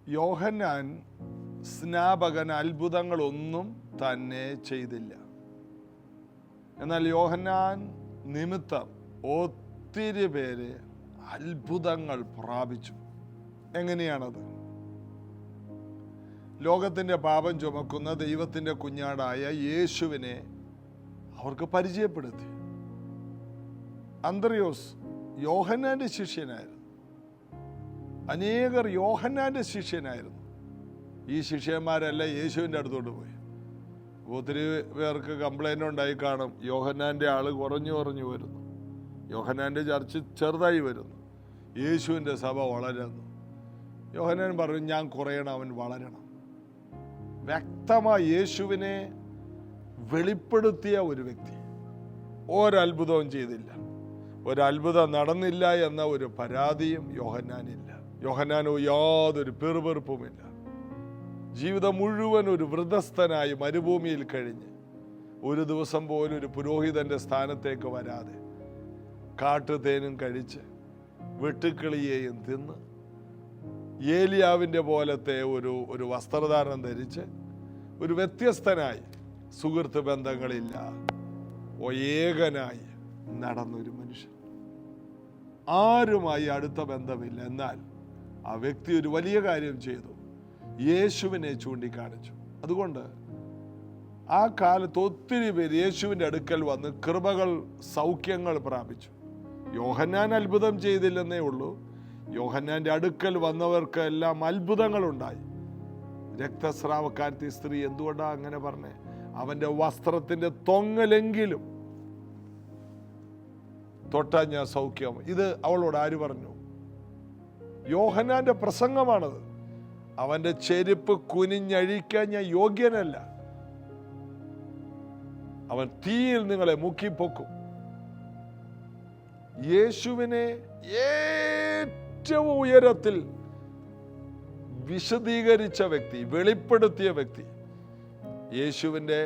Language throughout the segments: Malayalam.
യോഹന്നാൻ സ്നാപകൻ അത്ഭുതങ്ങളൊന്നും തന്നെ ചെയ്തില്ല. എന്നാൽ യോഹന്നാൻ നിമിത്തം ഒത്തിരി പേര് അത്ഭുതങ്ങൾ പ്രാപിച്ചു. എങ്ങനെയാണത്? ലോകത്തിൻ്റെ പാപം ചുമക്കുന്ന ദൈവത്തിൻ്റെ കുഞ്ഞാടായ യേശുവിനെ അവർക്ക് പരിചയപ്പെടുത്തി. അന്ത്രയോസ് യോഹന്നാന്റെ ശിഷ്യനായിരുന്നു. അനേകർ യോഹന്നാന്റെ ശിഷ്യനായിരുന്നു. ഈ ശിഷ്യന്മാരെല്ലാം യേശുവിൻ്റെ അടുത്തോട്ട് പോയി. ഒത്തിരി പേർക്ക് കംപ്ലൈൻ്റ് ഉണ്ടായി കാണും, യോഹന്നാൻ്റെ ആൾ കുറഞ്ഞു വരുന്നു, യോഹന്നാൻ്റെ ചർച്ച് ചെറുതായി വരുന്നു, യേശുവിൻ്റെ സഭ വളരുന്നു. യോഹന്നാൻ പറഞ്ഞു, ഞാൻ കുറയണം, അവൻ വളരണം. വ്യക്തമായി യേശുവിനെ വെളിപ്പെടുത്തിയ ഒരു വ്യക്തി. ഒരത്ഭുതവും ചെയ്തില്ല, ഒരത്ഭുതം നടന്നില്ല എന്ന ഒരു പരാതിയും യോഹന്നാനില്ല. യോഹന്നാനോ യാതൊരു പെറുപെറുപ്പുമില്ല. ജീവിതം മുഴുവൻ ഒരു വൃതസ്ഥനായി മരുഭൂമിയിൽ കഴിഞ്ഞ് ഒരു ദിവസം പോലും ഒരു പുരോഹിതന്റെ സ്ഥാനത്തേക്ക് വരാതെ കാട്ടുതേനും കഴിച്ച് വെട്ടുക്കിളിയെയും തിന്ന് ഏലിയാവിൻ്റെ പോലത്തെ ഒരു വസ്ത്രധാരണം ധരിച്ച് ഒരു വ്യത്യസ്തനായി, സുഹൃത്ത് ബന്ധങ്ങളില്ല, ഏകനായി നടന്നൊരു മനുഷ്യൻ. ആരുമായി അടുത്ത ബന്ധമില്ല. എന്നാൽ ആ വ്യക്തി ഒരു വലിയ കാര്യം ചെയ്തു, യേശുവിനെ ചൂണ്ടിക്കാണിച്ചു. അതുകൊണ്ട് ആ കാലത്ത് ഒത്തിരി പേര് യേശുവിൻ്റെ അടുക്കൽ വന്ന് കൃപകൾ, സൗഖ്യങ്ങൾ പ്രാപിച്ചു. യോഹന്നാൻ അത്ഭുതം ചെയ്തില്ലെന്നേ ഉള്ളൂ, യോഹന്നാന്റെ അടുക്കൽ വന്നവർക്ക് എല്ലാം അത്ഭുതങ്ങളുണ്ടായി. രക്തസ്രാവക്കാരത്തി സ്ത്രീ എന്തുകൊണ്ടാണ് അങ്ങനെ പറഞ്ഞേ? അവന്റെ വസ്ത്രത്തിന്റെ തൊങ്ങലെങ്കിലും തൊട്ടാൽ ഞാൻ സൗഖ്യം. ഇത് അവളോട് ആര് പറഞ്ഞു? യോഹന്നാന്റെ പ്രസംഗമാണത്. അവന്റെ ചെരുപ്പ് കുനിഞ്ഞഴിക്കാൻ ഞാൻ യോഗ്യനല്ല, അവൻ തീയിൽ നിങ്ങളെ മുക്കിപ്പൊക്കും. യേശുവിനെ ഏറ്റവും ഉയരത്തിൽ വിശദീകരിച്ച വ്യക്തി, വെളിപ്പെടുത്തിയ വ്യക്തി. യേശുവിൻ്റെ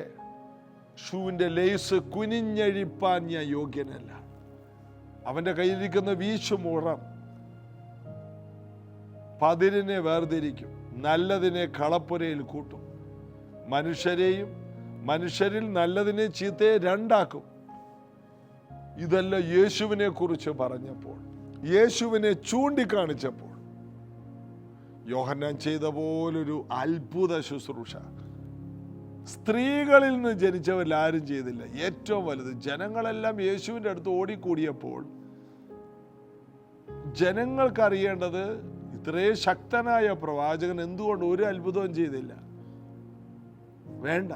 ഷൂവിൻ്റെ ലേസ് കുനിഞ്ഞഴിപ്പാൻ ഞാൻ യോഗ്യനല്ല. അവൻ്റെ കയ്യിലിരിക്കുന്ന വീശുമുറം പതിരിനെ വേർതിരിക്കും, നല്ലതിനെ കളപ്പുരയിൽ കൂട്ടും, മനുഷ്യരിൽ നല്ലതിനെ ചീത്തയെ രണ്ടാക്കും. ഇതെല്ലാം യേശുവിനെ കുറിച്ച് പറഞ്ഞപ്പോൾ, യേശുവിനെ ചൂണ്ടിക്കാണിച്ചപ്പോൾ യോഹന്നാൻ ചെയ്ത പോലൊരു അത്ഭുത ശുശ്രൂഷ സ്ത്രീകളിൽ നിന്ന് ജനിച്ചവരിൽ ആരും ചെയ്തില്ല. ഏറ്റവും വലുത്, ജനങ്ങളെല്ലാം യേശുവിൻ്റെ അടുത്ത് ഓടിക്കൂടിയപ്പോൾ ജനങ്ങൾക്കറിയേണ്ടത് ഇത്രയും ശക്തനായ പ്രവാചകൻ എന്തുകൊണ്ട് ഒരു അത്ഭുതവും ചെയ്തില്ല? വേണ്ട,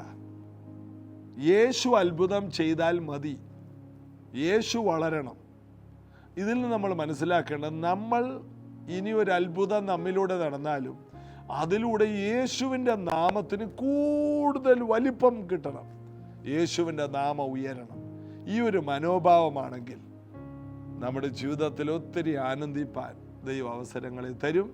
യേശു അത്ഭുതം ചെയ്താൽ മതി, യേശു വളരണം. ഇതിൽ നിന്ന് നമ്മൾ മനസ്സിലാക്കേണ്ടത്, നമ്മൾ ഇനി ഒരു അത്ഭുതം നമ്മിലൂടെ നടന്നാലും അതിലൂടെ യേശുവിൻ്റെ നാമത്തിന് കൂടുതൽ വലിപ്പം കിട്ടണം, യേശുവിൻ്റെ നാമം ഉയരണം. ഈ ഒരു മനോഭാവമാണെങ്കിൽ നമ്മുടെ ജീവിതത്തിൽ ഒത്തിരി ആനന്ദിപ്പാൻ ദൈവം അവസരങ്ങളെ തരും.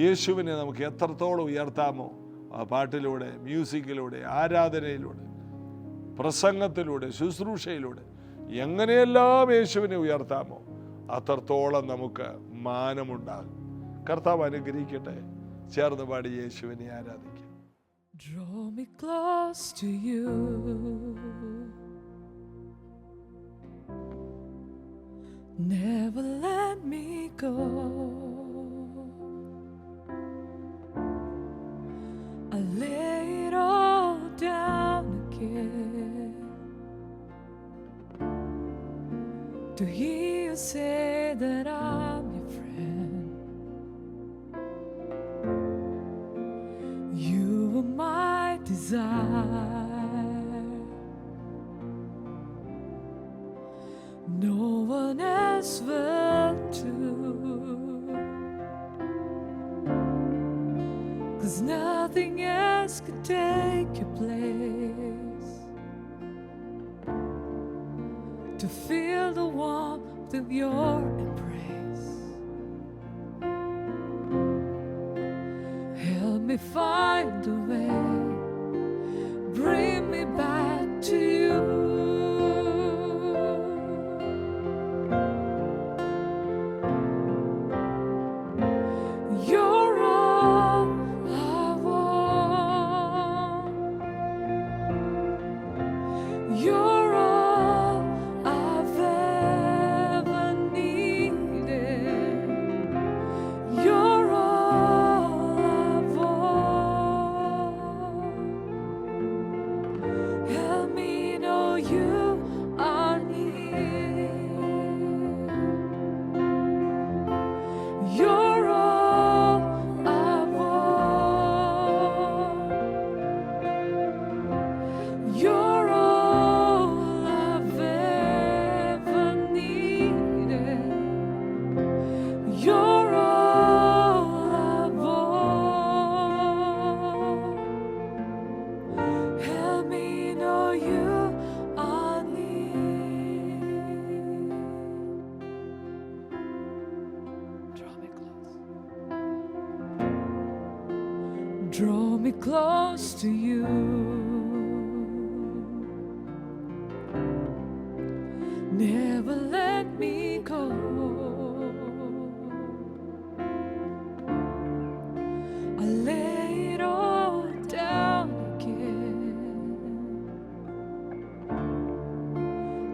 യേശുവിനെ നമുക്ക് എത്രത്തോളം ഉയർത്താമോ, ആ പാട്ടിലൂടെ, മ്യൂസിക്കിലൂടെ, ആരാധനയിലൂടെ, പ്രസംഗത്തിലൂടെ, ശുശ്രൂഷയിലൂടെ എങ്ങനെയെല്ലാം യേശുവിനെ ഉയർത്താമോ അത്രത്തോളം നമുക്ക് മാനമുണ്ടാകും. കർത്താവ് അനുഗ്രഹിക്കട്ടെ. ചേർന്ന് പാടി യേശുവിനെ ആരാധിക്കാം. Draw me close to you, never let me go. I lay it all down again to hear you say that I'm your friend. You were my desire, no one else will do, 'cause nothing else could take your place. To feel the warmth of your embrace, help me find a way, bring me back to you. You're all Draw me close to you. Never let me go. I lay it all down again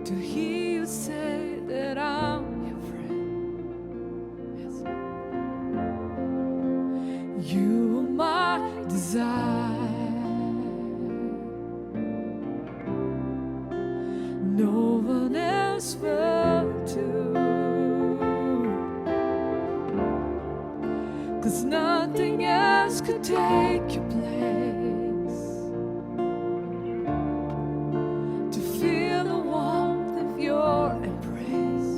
to hear you say that I'm your friend. Yes. You are my desire. No one else will do. 'Cause nothing else could take your place. To feel the warmth of your embrace.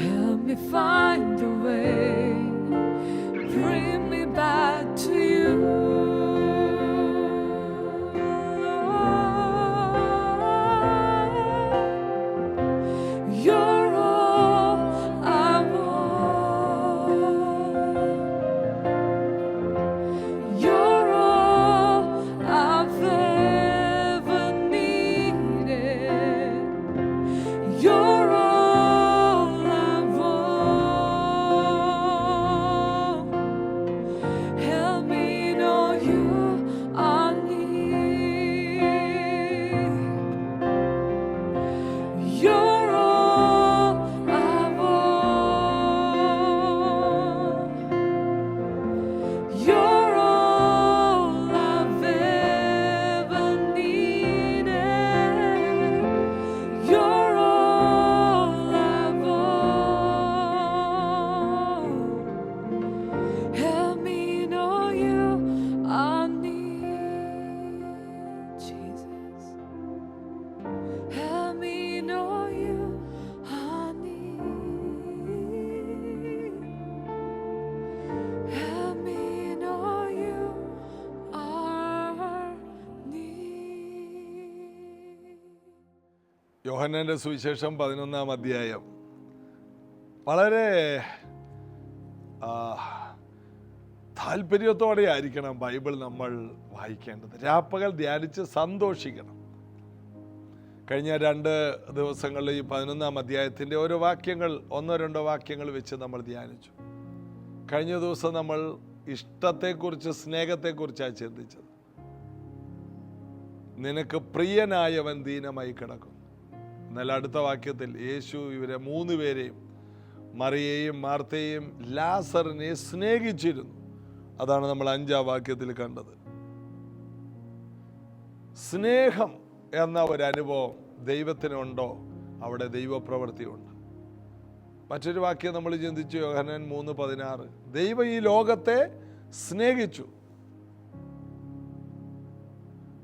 Help me find a way. Bring me back to you. You're all I want. You're all I've ever needed. You're all I want. Help me know you are near. You're all I want. You're all I've ever needed. You're all I want. Help me know you are near, Jesus. Help me know you are near. Help me know you are near. യോഹന്നാന്റെ സുവിശേഷം 11-ാം അധ്യായം വളരെ താല്പര്യത്തോടെ ആയിരിക്കണം ബൈബിൾ നമ്മൾ വായിക്കേണ്ടത്. രാപ്പകൽ ധ്യാനിച്ച് സന്തോഷിക്കണം. കഴിഞ്ഞ 2 ദിവസങ്ങളിൽ ഈ 11-ാം അധ്യായത്തിൻ്റെ ഓരോ വാക്യങ്ങൾ, 1-2 വാക്യങ്ങൾ വെച്ച് നമ്മൾ ധ്യാനിച്ചു. കഴിഞ്ഞ ദിവസം നമ്മൾ ഇഷ്ടത്തെക്കുറിച്ച്, സ്നേഹത്തെക്കുറിച്ചാണ് ചിന്തിച്ചത്. നിനക്ക് പ്രിയനായവൻ ദീനമായി കിടക്കും. എന്നാൽ അടുത്ത വാക്യത്തിൽ യേശു ഇവരെ 3 പേരെയും, മറിയെയും മാർത്തയെയും ലാസറിനെയും സ്നേഹിച്ചിരുന്നു. അതാണ് നമ്മൾ 5-ാം വാക്യത്തിൽ കണ്ടത്. സ്നേഹം എന്ന ഒരനുഭവം ദൈവത്തിനുണ്ടോ, അവിടെ ദൈവപ്രവൃത്തിയുണ്ട്. മറ്റൊരു വാക്യം നമ്മൾ ചിന്തിച്ചു, യോഹന്നാൻ 3:16. ദൈവം ഈ ലോകത്തെ സ്നേഹിച്ചു.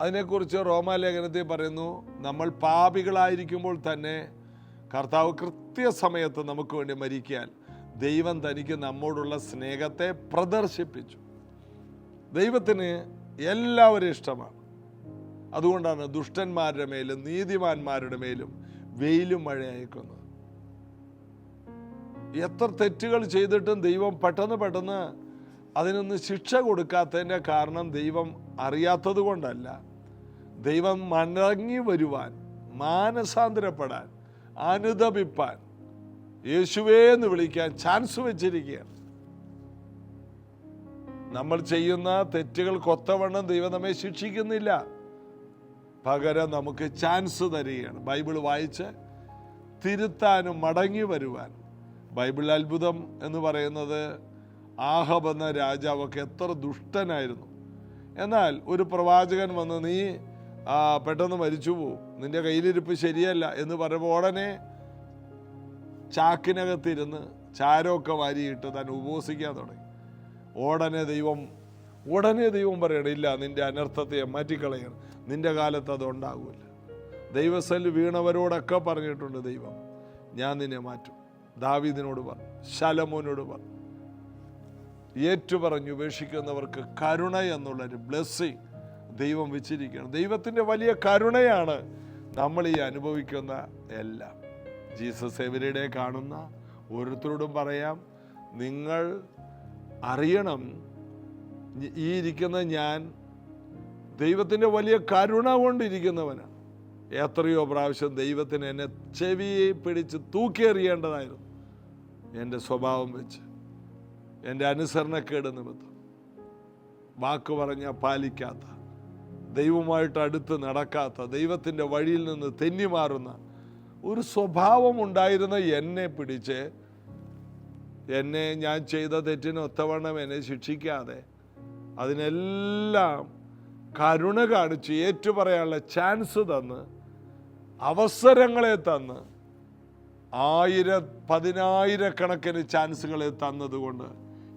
അതിനെക്കുറിച്ച് റോമാലേഖനത്തിൽ പറയുന്നു, നമ്മൾ പാപികളായിരിക്കുമ്പോൾ തന്നെ കർത്താവ് കൃത്യസമയത്ത് നമുക്ക് വേണ്ടി മരിക്കാൻ ദൈവം തനിക്ക് നമ്മോടുള്ള സ്നേഹത്തെ പ്രദർശിപ്പിച്ചു. ദൈവത്തിന് എല്ലാവരും ഇഷ്ടമാണ്. അതുകൊണ്ടാണ് ദുഷ്ടന്മാരുടെ മേലും നീതിമാന്മാരുടെ മേലും വെയിലും മഴ അയക്കുന്നത്. എത്ര തെറ്റുകൾ ചെയ്തിട്ടും ദൈവം പെട്ടെന്ന് അതിനൊന്ന് ശിക്ഷ കൊടുക്കാത്തതിൻ്റെ കാരണം ദൈവം അറിയാത്തത് കൊണ്ടല്ല. ദൈവം മടങ്ങി വരുവാൻ, മാനസാന്തരപ്പെടാൻ, അനുതപിപ്പാൻ, യേശുവേ എന്ന് വിളിക്കാൻ ചാൻസ് വെച്ചിരിക്കുകയാണ്. നമ്മൾ ചെയ്യുന്ന തെറ്റുകൾക്കൊത്തവണ്ണം ദൈവം നമ്മെ ശിക്ഷിക്കുന്നില്ല, പകരം നമുക്ക് ചാൻസ് തരികയാണ്. ബൈബിൾ വായിച്ച് തിരുത്താനും മടങ്ങി വരുവാനും. ബൈബിൾ അത്ഭുതം എന്ന് പറയുന്നത് ആഹബ് എന്ന രാജാവൊക്കെ എത്ര ദുഷ്ടനായിരുന്നു. എന്നാൽ ഒരു പ്രവാചകൻ വന്ന് നീ പെട്ടെന്ന് മരിച്ചു പോവും, നിന്റെ കയ്യിലിരിപ്പ് ശരിയല്ല എന്ന് പറയുമ്പോൾ ഉടനെ ചാക്കിനകത്തിരുന്ന് ചാരമൊക്കെ വാരിയിട്ട് താൻ ഉപവസിക്കാൻ തുടങ്ങി. ഉടനെ ദൈവം പറയണം, ഇല്ല, നിന്റെ അനർത്ഥത്തെ മാറ്റിക്കളയണം, നിന്റെ കാലത്ത് അത് ഉണ്ടാകില്ല. ദൈവസല് വീണവരോടൊക്കെ പറഞ്ഞിട്ടുണ്ട് ദൈവം, ഞാൻ നിന്നെ മാറ്റും. ദാവീദിനോട് പറഞ്ഞു, ശലോമോനോട് പറഞ്ഞു. ഏറ്റുപറഞ്ഞു ഉപേക്ഷിക്കുന്നവർക്ക് കരുണ എന്നുള്ളൊരു ബ്ലെസ്സിങ് ദൈവം വെച്ചിരിക്കുകയാണ്. ദൈവത്തിൻ്റെ വലിയ കരുണയാണ് നമ്മൾ ഈ അനുഭവിക്കുന്ന എല്ലാം. ജീസസ് എവരിടെ കാണുന്ന ഓരോരുത്തരോടും പറയാം, നിങ്ങൾ അറിയണം, ഈ ഇരിക്കുന്ന ഞാൻ ദൈവത്തിൻ്റെ വലിയ കരുണ കൊണ്ടിരിക്കുന്നവനാണ്. എത്രയോ പ്രാവശ്യം ദൈവത്തിന് എന്നെ ചെവിയെ പിടിച്ച് തൂക്കിയെറിയേണ്ടതായിരുന്നു, എൻ്റെ സ്വഭാവം വെച്ച്, എൻ്റെ അനുസരണക്കേട് നിമിത്തം, വാക്ക് പറഞ്ഞാൽ പാലിക്കാത്ത, ദൈവമായിട്ട് അടുത്ത് നടക്കാത്ത, ദൈവത്തിൻ്റെ വഴിയിൽ നിന്ന് തെന്നിമാറുന്ന ഒരു സ്വഭാവം ഉണ്ടായിരുന്ന എന്നെ പിടിച്ച് എന്നെ ഞാൻ ചെയ്ത തെറ്റിന് ഒത്തവണ്ണം എന്നെ ശിക്ഷിക്കാതെ അതിനെല്ലാം കരുണ കാണിച്ച് ഏറ്റുപറയാനുള്ള ചാൻസ് തന്ന്, അവസരങ്ങളെ തന്ന്, 1000-10,000 ചാൻസുകളെ തന്നതുകൊണ്ട്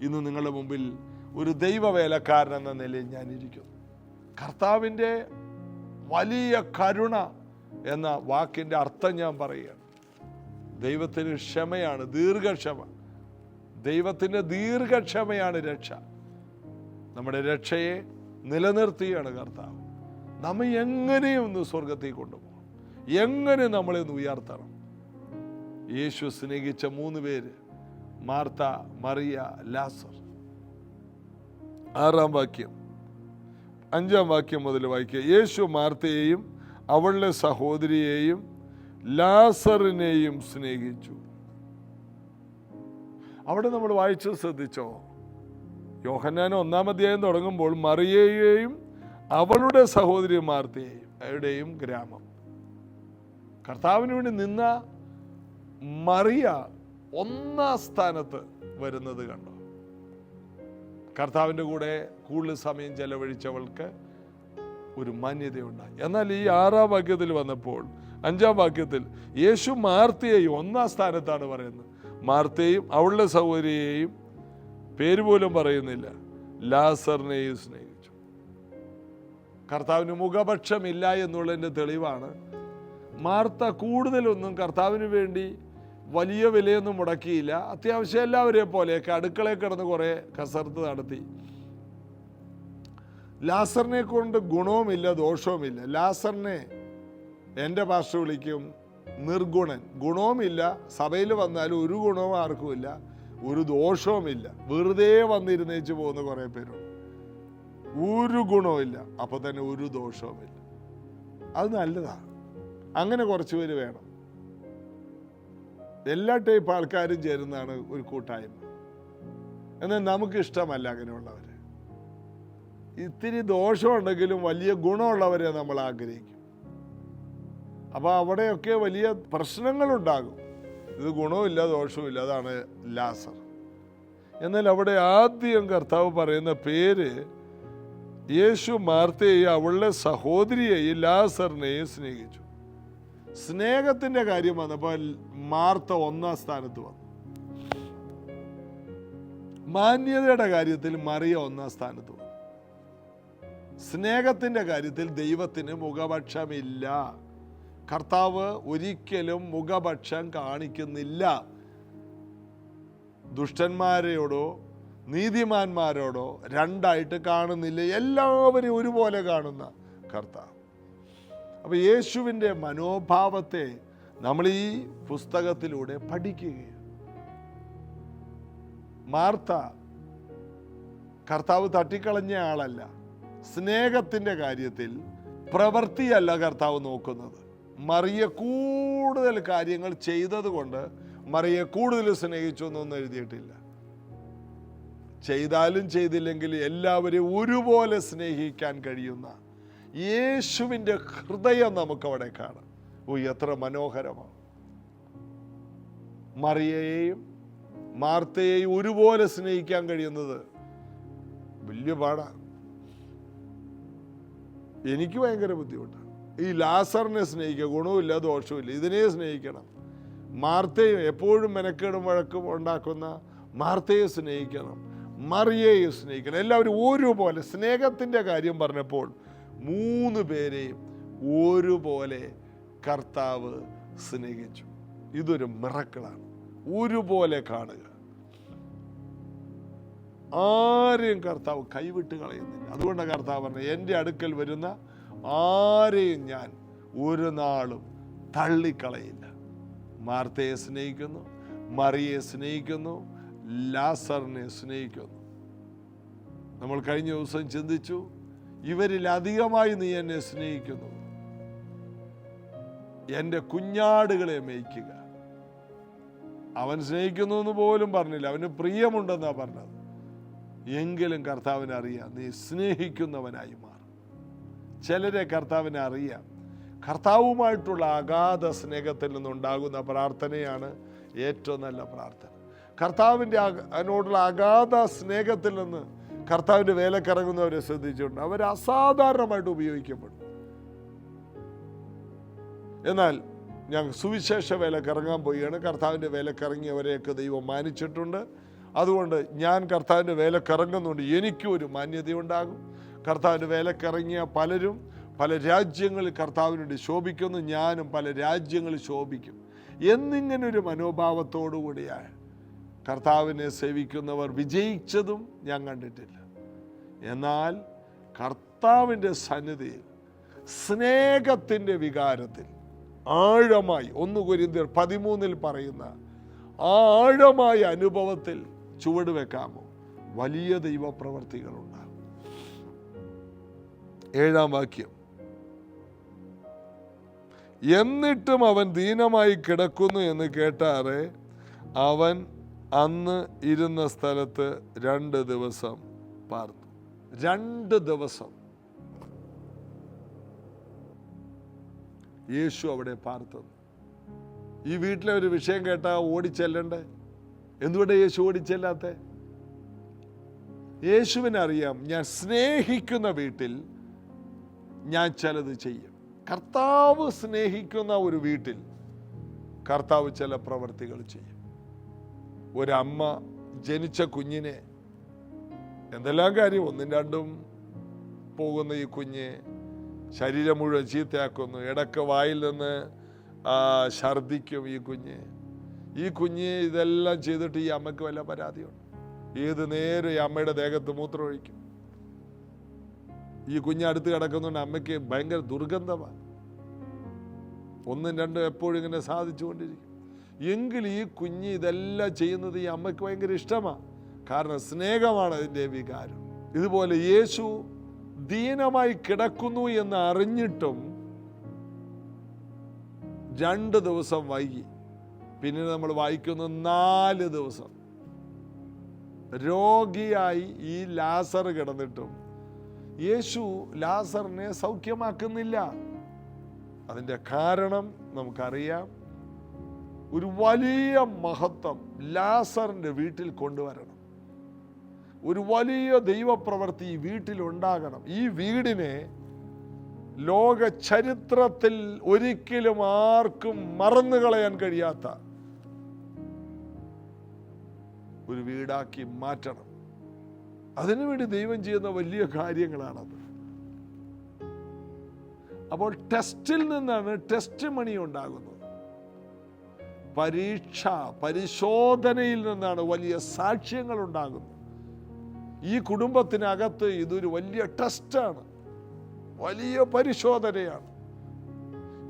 ഇന്ന് നിങ്ങളുടെ മുമ്പിൽ ഒരു ദൈവവേലക്കാരൻ എന്ന നിലയിൽ ഞാനിരിക്കുന്നു. കർത്താവിൻ്റെ വലിയ കരുണ എന്ന വാക്കിൻ്റെ അർത്ഥം ഞാൻ പറയുകയാണ്. ദൈവത്തിന് ക്ഷമയാണ്, ദീർഘക്ഷമ. ദൈവത്തിൻ്റെ ദീർഘക്ഷമയാണ് രക്ഷ. നമ്മുടെ രക്ഷയെ നിലനിർത്തിയാണ് കർത്താവ്. നമ്മെ എങ്ങനെയും ഒന്ന് സ്വർഗത്തിൽ കൊണ്ടുപോകണം, എങ്ങനെ നമ്മളെ ഒന്ന് ഉയർത്തണം. യേശു സ്നേഹിച്ച 3 പേര്, മാർത്ത, മറിയ, ലാസർ. 6-ാം വാക്യം, 5-ാം വാക്യം മുതൽ വായിക്കുക. യേശു മാർത്തയെയും അവളുടെ സഹോദരിയെയും ലാസറിനെയും സ്നേഹിച്ചു. അവിടെ നമ്മൾ വായിച്ചത് ശ്രദ്ധിച്ചോ? യോഹന്നാൻ 1-ാം അധ്യായം തുടങ്ങുമ്പോൾ മറിയയെയും അവളുടെ സഹോദരി മാർത്തയെയും, അവരുടെയും ഗ്രാമം. കർത്താവിന് വേണ്ടി നിന്ന മറിയ 1-ാം സ്ഥാനത്ത് വരുന്നത് കണ്ടോ? കർത്താവിൻ്റെ കൂടെ കൂടുതൽ സമയം ചെലവഴിച്ചവൾക്ക് ഒരു മാന്യതയുണ്ടായി. എന്നാൽ ഈ 6-ാം വാക്യത്തിൽ വന്നപ്പോൾ, 5-ാം വാക്യത്തിൽ യേശു മാർത്തയെയും 1-ാം സ്ഥാനത്താണ് പറയുന്നത്. മാർത്തയും അവളുടെ സഹോദരിയെയും, പേര് പോലും പറയുന്നില്ല, ലാസറിനെയും സ്നേഹിച്ചു. കർത്താവിന് മുഖപക്ഷമില്ല എന്നുള്ളതിൻ്റെ തെളിവാണ് മാർത്ത കൂടുതലൊന്നും കർത്താവിന് വേണ്ടി വലിയ വിലയൊന്നും മുടക്കിയില്ല. അത്യാവശ്യം എല്ലാവരെയും പോലെയൊക്കെ അടുക്കളയിൽ കിടന്ന് കുറേ കസർത്ത് നടത്തി. ലാസറിനെ കൊണ്ട് ഗുണവുമില്ല ദോഷവുമില്ല. ലാസറിനെ എൻ്റെ ഭാഷ വിളിക്കും നിർഗുണൻ. ഗുണവുമില്ല, സഭയിൽ വന്നാലും ഒരു ഗുണവും ആർക്കുമില്ല, ഒരു ദോഷവുമില്ല, വെറുതെ വന്നിരുന്നേച്ച് പോകുന്ന കുറേ പേരുണ്ട്. ഒരു ഗുണവുമില്ല, അപ്പോൾ തന്നെ ഒരു ദോഷവുമില്ല. അത് നല്ലതാണ്. അങ്ങനെ കുറച്ച് പേര് വേണം. എല്ലാ ടൈപ്പ് ആൾക്കാരും ചേരുന്നതാണ് ഒരു കൂട്ടായ്മ. എന്നാൽ നമുക്കിഷ്ടമല്ല അങ്ങനെയുള്ളവർ. ഇത്തിരി ദോഷമുണ്ടെങ്കിലും വലിയ ഗുണമുള്ളവരെ നമ്മൾ ആഗ്രഹിക്കും. അപ്പോൾ അവിടെയൊക്കെ വലിയ പ്രശ്നങ്ങളുണ്ടാകും. ഇത് ഗുണവുമില്ല ദോഷവുമില്ല. അതാണ് ലാസർ. എന്നാൽ അവിടെ ആദ്യം കർത്താവ് പറയുന്ന പേര്, യേശു മാർത്തയെയും അവളുടെ സഹോദരിയെയും ലാസറിനെയും സ്നേഹിച്ചു. സ്നേഹത്തിൻ്റെ കാര്യം വന്നപ്പോൾ മാർത്ത 1-ാം സ്ഥാനത്ത് വന്നു. മാന്യതയുടെ കാര്യത്തിൽ മറിയ 1-ാം സ്ഥാനത്ത് വന്നു. സ്നേഹത്തിൻ്റെ കാര്യത്തിൽ ദൈവത്തിന് മുഖപക്ഷമില്ല. കർത്താവ് ഒരിക്കലും മുഖപക്ഷം കാണിക്കുന്നില്ല. ദുഷ്ടന്മാരെയോടോ നീതിമാന്മാരോടോ രണ്ടായിട്ട് കാണുന്നില്ല. എല്ലാവരെയും ഒരുപോലെ കാണുന്ന കർത്താവ്. അപ്പോൾ യേശുവിൻ്റെ മനോഭാവത്തെ നമ്മൾ ഈ പുസ്തകത്തിലൂടെ പഠിക്കുകയാണ്. മാർത്ത കർത്താവ് തട്ടിക്കളഞ്ഞ ആളല്ല. സ്നേഹത്തിൻ്റെ കാര്യത്തിൽ പ്രവൃത്തിയല്ല കർത്താവ് നോക്കുന്നത്. മറിയ കൂടുതൽ കാര്യങ്ങൾ ചെയ്തത് കൊണ്ട് മറിയെ കൂടുതൽ സ്നേഹിച്ചു എന്നൊന്നും എഴുതിയിട്ടില്ല. ചെയ്താലും ചെയ്തില്ലെങ്കിൽ എല്ലാവരെയും ഒരുപോലെ സ്നേഹിക്കാൻ കഴിയുന്ന യേശുവിൻ്റെ ഹൃദയം നമുക്കവിടെ കാണാം. എത്ര മനോഹരമാണ്! മറിയയെയും മാർത്തയെയും ഒരുപോലെ സ്നേഹിക്കാൻ കഴിയുന്നത് വലിയ പാടാണ്. എനിക്ക് ഭയങ്കര ബുദ്ധിമുട്ടാണ്. ഈ ലാസറിനെ സ്നേഹിക്കുക, ഗുണവുമില്ല ദോഷവുമില്ല, ഇതിനെ സ്നേഹിക്കണം. മാർത്തയും എപ്പോഴും മെനക്കേടും വഴക്കും ഉണ്ടാക്കുന്ന മാർത്തയെ സ്നേഹിക്കണം, മറിയയെ സ്നേഹിക്കണം. എല്ലാവരും ഒരുപോലെ. സ്നേഹത്തിൻ്റെ കാര്യം പറഞ്ഞപ്പോൾ 3 പേരെയും ഒരുപോലെ കർത്താവ് സ്നേഹിച്ചു. ഇതൊരു മിറക്കിളാണ്. ഒരുപോലെ കാണുക. ആരെയും കർത്താവ് കൈവിട്ട് കളയുന്നില്ല. അതുകൊണ്ടാണ് കർത്താവ് പറഞ്ഞത്, എൻ്റെ അടുക്കൽ വരുന്ന ആരെയും ഞാൻ ഒരു നാളും തള്ളിക്കളയില്ല. മാർത്തയെ സ്നേഹിക്കുന്നു, മറിയെ സ്നേഹിക്കുന്നു, ലാസറിനെ സ്നേഹിക്കുന്നു. നമ്മൾ കഴിഞ്ഞ ദിവസം ചിന്തിച്ചു, ഇവരിൽ അധികമായി നീ എന്നെ സ്നേഹിക്കുന്നു, എൻ്റെ കുഞ്ഞാടുകളെ മേയ്ക്കുക. അവൻ സ്നേഹിക്കുന്നു എന്ന് പോലും പറഞ്ഞില്ല, അവന് പ്രിയമുണ്ടെന്നാ പറഞ്ഞത്. എങ്കിലും കർത്താവിനെ അറിയാം, നീ സ്നേഹിക്കുന്നവനായി മാറും. ചിലരെ കർത്താവിനെ അറിയാം. കർത്താവുമായിട്ടുള്ള അഗാധ സ്നേഹത്തിൽ നിന്നുണ്ടാകുന്ന പ്രാർത്ഥനയാണ് ഏറ്റവും നല്ല പ്രാർത്ഥന. കർത്താവിൻ്റെ അതിനോടുള്ള അഗാധ സ്നേഹത്തിൽ നിന്ന് കർത്താവിൻ്റെ വേലക്കിറങ്ങുന്നവരെ ശ്രദ്ധിച്ചിട്ടുണ്ട്. അവർ അസാധാരണമായിട്ട് ഉപയോഗിക്കപ്പെടും. എന്നാൽ ഞാൻ സുവിശേഷ വേലക്കിറങ്ങാൻ പോവുകയാണ്. കർത്താവിൻ്റെ വേലക്കിറങ്ങിയവരെയൊക്കെ ദൈവം മാനിച്ചിട്ടുണ്ട്. അതുകൊണ്ട് ഞാൻ കർത്താവിൻ്റെ വേലക്കിറങ്ങുന്നുണ്ട്, എനിക്കും ഒരു മാന്യതയുണ്ടാകും. കർത്താവിൻ്റെ വേലക്കിറങ്ങിയ പലരും പല രാജ്യങ്ങളിൽ കർത്താവിനോട് ശോഭിക്കുന്നു, ഞാനും പല രാജ്യങ്ങളിൽ ശോഭിക്കും എന്നിങ്ങനൊരു മനോഭാവത്തോടുകൂടിയാണ് കർത്താവിനെ സേവിക്കുന്നവർ വിജയിച്ചതും ഞാൻ കണ്ടിട്ടില്ല. എന്നാൽ കർത്താവിൻ്റെ സന്നിധിയിൽ സ്നേഹത്തിൻ്റെ വികാരത്തിൽ ആഴമായി 1 കൊരിന്ത്യർ 13 പറയുന്ന ആ ആഴമായ അനുഭവത്തിൽ ചുവട് വെക്കാമോ, വലിയ ദൈവപ്രവർത്തികളുണ്ടാകും. 7-ാം വാക്യം, എന്നിട്ടും അവൻ ദീനമായി കിടക്കുന്നു എന്ന് കേട്ടാറെ അവൻ അന്ന് ഇരുന്ന സ്ഥലത്ത് 2 ദിവസം പാർത്തു. 2 ദിവസം യേശു അവിടെ പാർത്തത്. ഈ വീട്ടിലെ ഒരു വിഷയം കേട്ടാൽ ഓടിച്ചെല്ലണ്ടേ? എന്തുകൊണ്ട് യേശു ഓടിച്ചെല്ലാത്ത? യേശുവിനറിയാം, ഞാൻ സ്നേഹിക്കുന്ന വീട്ടിൽ ഞാൻ ചിലത് ചെയ്യും. കർത്താവ് സ്നേഹിക്കുന്ന ഒരു വീട്ടിൽ കർത്താവ് ചില പ്രവർത്തികൾ ചെയ്യും. ഒരമ്മ ജനിച്ച കുഞ്ഞിനെ എന്തെല്ലാം കാര്യം 1-2 പോകുന്ന ഈ കുഞ്ഞ് ശരീരം മുഴുവൻ ചീത്തയാക്കുന്നു. ഇടയ്ക്ക് വായിൽ നിന്ന് ഛർദിക്കും ഈ കുഞ്ഞ് ഇതെല്ലാം ചെയ്തിട്ട് ഈ അമ്മയ്ക്ക് വല്ല പരാതിയുണ്ട്? ഏത് നേരം ഈ അമ്മയുടെ ദേഹത്ത് മൂത്രമൊഴിക്കും. ഈ കുഞ്ഞ് അടുത്ത് കിടക്കുന്നുണ്ട്, അമ്മയ്ക്ക് ഭയങ്കര ദുർഗന്ധമാണ്. 1-2 എപ്പോഴും ഇങ്ങനെ സാധിച്ചുകൊണ്ടിരിക്കും. എങ്കിൽ ഈ കുഞ്ഞ് ഇതെല്ലാം ചെയ്യുന്നത് ഈ അമ്മയ്ക്ക് ഭയങ്കര ഇഷ്ടമാണ്. കാരണം സ്നേഹമാണ് അതിൻ്റെ വികാരം. ഇതുപോലെ യേശു ദീനമായി കിടക്കുന്നു എന്ന് അറിഞ്ഞിട്ടും 2 ദിവസം വൈകി. പിന്നെ നമ്മൾ വായിക്കുന്നു 4 ദിവസം രോഗിയായി ഈ ലാസർ കിടന്നിട്ടും യേശു ലാസറിനെ സൗഖ്യമാക്കുന്നില്ല. അതിൻ്റെ കാരണം നമുക്കറിയാം. ഒരു വലിയ മഹത്വം ലാസറിൻ്റെ വീട്ടിൽ കൊണ്ടുവരണം. ഒരു വലിയ ദൈവപ്രവൃത്തി ഈ വീട്ടിലുണ്ടാകണം. ഈ വീടിനെ ലോക ചരിത്രത്തിൽ ഒരിക്കലും ആർക്കും മറന്നു കളയാൻ കഴിയാത്ത ഒരു വീടാക്കി മാറ്റണം. അതിനുവേണ്ടി ദൈവം ചെയ്യുന്ന വലിയ കാര്യങ്ങളാണത്. അപ്പോൾ ടെസ്റ്റിൽ നിന്നാണ് ടെസ്റ്റ് മണി ഉണ്ടാകുന്നത്. പരിശോധനയിൽ നിന്നാണ് വലിയ സാക്ഷ്യങ്ങൾ ഉണ്ടാകുന്നത്. ഈ കുടുംബത്തിനകത്ത് ഇതൊരു വലിയ ടെസ്റ്റാണ്, വലിയ പരിശോധനയാണ്.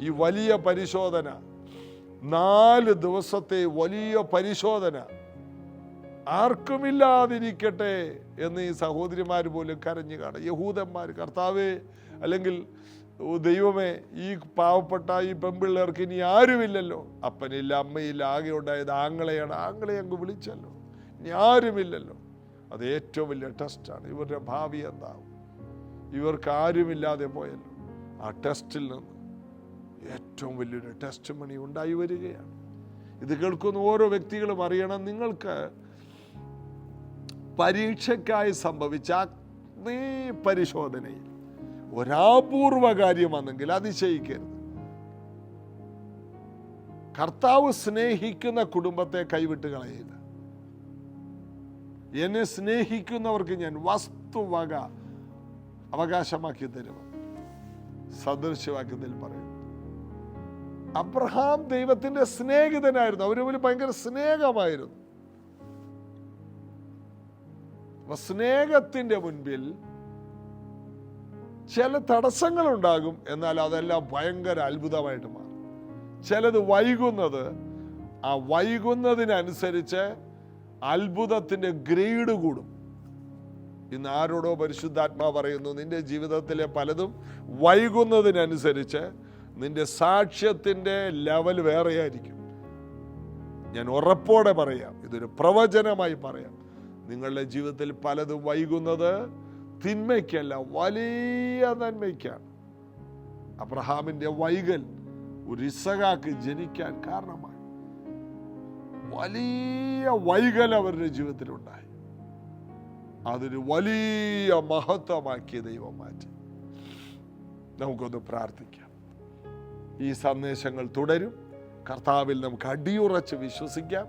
ഈ വലിയ പരിശോധന 4 ദിവസത്തെ വലിയ പരിശോധന ആർക്കുമില്ലാതിരിക്കട്ടെ എന്ന് ഈ സഹോദരിമാർ പോലും കരഞ്ഞു കാണും. യഹൂദന്മാർ, കർത്താവേ, അല്ലെങ്കിൽ ദൈവമേ, ഈ പാവപ്പെട്ട ഈ പെൺപിള്ളേർക്ക് ഇനി ആരുമില്ലല്ലോ, അപ്പനില്ല അമ്മയില്ല, ആകെ ഉണ്ടായത് ആങ്ങളെയാണ്, ആങ്ങളെ അങ്ങ് വിളിച്ചല്ലോ, ഇനി ആരുമില്ലല്ലോ. അത് ഏറ്റവും വലിയ ടെസ്റ്റാണ്. ഇവരുടെ ഭാവി എന്താവും? ഇവർക്ക് ആരുമില്ലാതെ പോയല്ലോ. ആ ടെസ്റ്റിൽ നിന്ന് ഏറ്റവും വലിയൊരു ടെസ്റ്റ് മണി ഉണ്ടായി വരികയാണ്. ഇത് കേൾക്കുന്ന ഓരോ വ്യക്തികളും അറിയണം, നിങ്ങൾക്ക് പരീക്ഷയ്ക്കായി സംഭവിച്ച അഗ്നി പരിശോധനയിൽ ഒരപൂർവ കാര്യം വന്നെങ്കിൽ അതിശയിക്കരുത്. കർത്താവ് സ്നേഹിക്കുന്ന കുടുംബത്തെ കൈവിട്ട് കളയില്ല. എന്നെ സ്നേഹിക്കുന്നവർക്ക് ഞാൻ വസ്തുവക അവകാശമാക്കി തരും. സദൃശവാക്യത്തിൽ പറയും. അബ്രഹാം ദൈവത്തിന്റെ സ്നേഹിതനായിരുന്നു. അവര് തമ്മിൽ ഭയങ്കര സ്നേഹമായിരുന്നു. അപ്പൊ സ്നേഹത്തിന്റെ മുൻപിൽ ചില തടസ്സങ്ങൾ ഉണ്ടാകും, എന്നാൽ അതെല്ലാം ഭയങ്കര അത്ഭുതമായിട്ട് മാറും. ചിലത് വൈകുന്നത്, ആ വൈകുന്നതിനനുസരിച്ച് അത്ഭുതത്തിന്റെ ഗ്രേഡ് കൂടും. ഇന്ന് ആരോടോ പരിശുദ്ധാത്മാവ് പറയുന്നു, നിന്റെ ജീവിതത്തിലെ പലതും വൈകുന്നതിനനുസരിച്ച് നിന്റെ സാക്ഷ്യത്തിൻ്റെ ലെവൽ വേറെയായിരിക്കും. ഞാൻ ഉറപ്പോടെ പറയാം, ഇതൊരു പ്രവചനമായി പറയാം. നിങ്ങളുടെ ജീവിതത്തിൽ പലതും വൈകുന്നത് തിന്മയ്ക്കല്ല, വലിയ നന്മയ്ക്കാണ്. അബ്രഹാമിൻ്റെ വൈകൽ ഒരു ഇസഹാക്ക് ജനിക്കാൻ കാരണമായി. വലിയ വൈകൽ അവരുടെ ജീവിതത്തിലുണ്ടായി. അതൊരു വലിയ മഹത്വമാക്കിയ ദൈവം മാറ്റി. നമുക്കൊന്ന് പ്രാർത്ഥിക്കാം. ഈ സന്ദേശങ്ങൾ തുടരും. കർത്താവിൽ നമുക്ക് അടിയുറച്ച് വിശ്വസിക്കാം,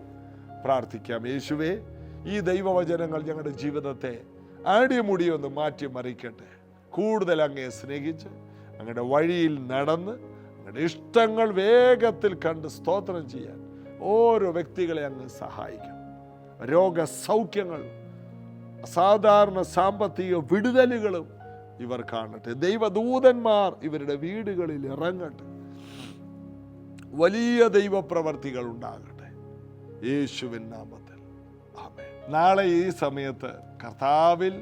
പ്രാർത്ഥിക്കാം. യേശുവേ, ഈ ദൈവവചനങ്ങൾ ഞങ്ങളുടെ ജീവിതത്തെ അടിമുടിയൊന്ന് മാറ്റിമറിക്കട്ടെ. കൂടുതൽ അങ്ങയെ സ്നേഹിച്ച് അങ്ങയുടെ വഴിയിൽ നടന്ന് അങ്ങയുടെ ഇഷ്ടങ്ങൾ വേഗത്തിൽ കണ്ട് സ്തോത്രം ചെയ്യാൻ ഓരോ വ്യക്തികളെ അങ്ങ് സഹായിക്കണം. രോഗസൗഖ്യങ്ങൾ, അസാധാരണ സാമ്പത്തിക വിടുതലുകളും ഇവർ കാണട്ടെ. ദൈവദൂതന്മാർ ഇവരുടെ വീടുകളിൽ ഇറങ്ങട്ടെ. വലിയ ദൈവപ്രവർത്തികൾ ഉണ്ടാകട്ടെ യേശുവിൻ നാമത്തിൽ. ആമേൻ. നാളെ ഈ സമയത്ത് കർത്താവിൽ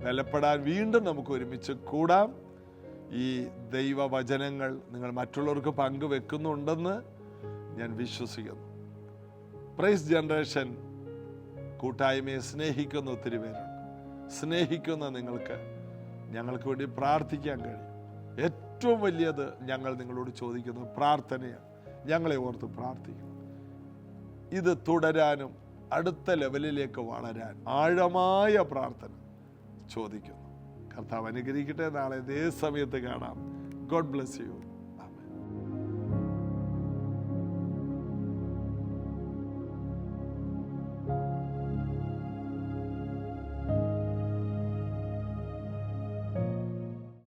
ബലപ്പെടാൻ വീണ്ടും നമുക്ക് ഒരുമിച്ച് കൂടാം. ഈ ദൈവവചനങ്ങൾ നിങ്ങൾ മറ്റുള്ളവർക്ക് പങ്കുവെക്കുന്നുണ്ടെന്ന് ഞാൻ വിശ്വസിക്കുന്നു. പ്രൈസ് ജനറേഷൻ കൂട്ടായ്മയെ സ്നേഹിക്കുന്ന ഒത്തിരി പേരുണ്ട്. സ്നേഹിക്കുന്ന നിങ്ങൾക്ക് ഞങ്ങൾക്ക് വേണ്ടി പ്രാർത്ഥിക്കാൻ കഴിയും. ഏറ്റവും വലിയത് ഞങ്ങൾ നിങ്ങളോട് ചോദിക്കുന്നത് പ്രാർത്ഥനയാണ്. ഞങ്ങളെ ഓർത്ത് പ്രാർത്ഥിക്കണം. ഇത് തുടരാനും അടുത്ത ലെവലിലേക്ക് വളരാൻ ആഴമായ പ്രാർത്ഥന ചോദിക്കുന്നു. കർത്താവ് അനുഗ്രഹിക്കട്ടെ. നാളെ ഇതേ സമയത്ത് കാണാം. God bless you.